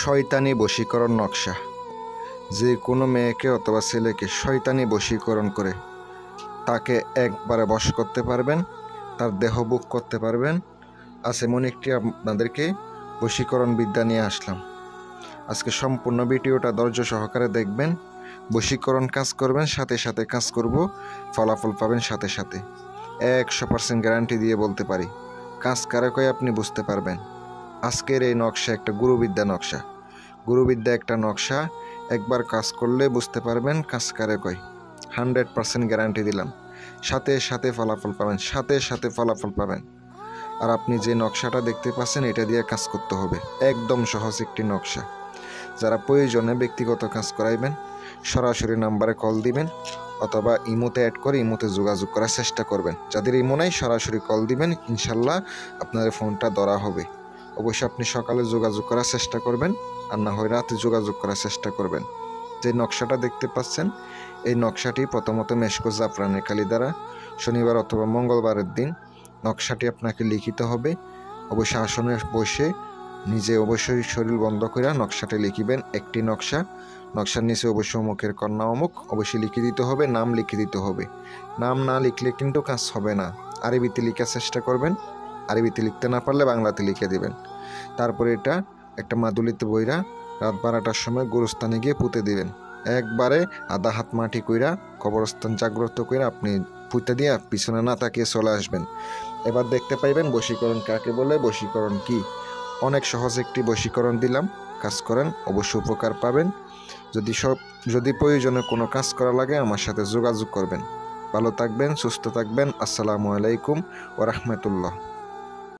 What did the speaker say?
শয়তানি বশীকরণ নকশা। যে কোনো মেয়েকে অথবা ছেলেকে শয়তানি বশীকরণ করে তাকে একবারে বশ করতে পারবেন, তার দেহ বুক করতে পারবেন। আজ এমন একটি আপনাদেরকে বশীকরণ বিদ্যা নিয়ে আসলাম। আজকে সম্পূর্ণ ভিডিওটা ধৈর্য সহকারে দেখবেন। বশীকরণ কাজ করবেন, সাথে সাথে কাজ করব, ফলাফল পাবেন সাথে সাথে। 100% গ্যারান্টি দিয়ে বলতে পারি, কাজ কারে কয়ে আপনি বুঝতে পারবেন। আজকের এই নকশা একটা গুরুবিদ্যা নকশা। গুরুবিদ্যা একটা নকশা, একবার কাজ করলে বুঝতে পারবেন কাজ কারে কয়। 100% গ্যারান্টি দিলাম, সাথে সাথে ফলাফল পাবেন, সাথে সাথে ফলাফল পাবেন। আর আপনি যে নকশাটা দেখতে পাচ্ছেন এটা দিয়ে কাজ করতে হবে, একদম সহজ একটি নকশা। যারা প্রয়োজনে ব্যক্তিগত কাজ করাইবেন সরাসরি নাম্বারে কল দিবেন, অথবা ইমোতে অ্যাড করে ইমোতে যোগাযোগ করার চেষ্টা করবেন। যাদের ইমো নাই সরাসরি কল দিবেন, ইনশাল্লাহ আপনার ফোনটা ধরা হবে। অবশ্যই আপনি সকালে যোগাযোগ করার চেষ্টা করবেন, আর না হয় রাতে যোগাযোগ করার চেষ্টা করবেন। যে নকশাটা দেখতে পাচ্ছেন এই নকশাটি প্রথমত মেশকো জাফরানের কালি দ্বারা শনিবার অথবা মঙ্গলবারের দিন নকশাটি আপনাকে লিখিতে হবে। অবশ্যই আসনে বসে নিজে অবশ্যই শরীর বন্ধ করে নকশাটি লিখিবেন। একটি নকশা, নকশার নিচে অবশ্যই অমুকের কন্যা অমুক অবশ্যই লিখে দিতে হবে, নাম লিখে দিতে হবে। নাম না লিখলে কিন্তু কাজ হবে না। আরবিতে লিখার চেষ্টা করবেন, আরবিতে লিখতে না পারলে বাংলাতে লিখে দিবেন। তারপরে এটা একটা মাদুলিতে বইরা রাত 12টার সময় গোরস্থানে গিয়ে পুঁতে দিবেন। একবারে আধা হাত মাটি কইরা কবরস্থান জাগ্রত কইরা আপনি পুঁতে দিয়ে পিছনে না তাকিয়ে চলে আসবেন। এবার দেখতে পাইবেন বশীকরণ কাকে বলে, বশীকরণ কি। অনেক সহজ একটি বশীকরণ দিলাম, কাজ করেন, অবশ্যই উপকার পাবেন। যদি প্রয়োজনে কোনো কাজ করা লাগে আমার সাথে যোগাযোগ করবেন। ভালো থাকবেন, সুস্থ থাকবেন। আসসালামু আলাইকুম ওয়া রাহমাতুল্লাহ।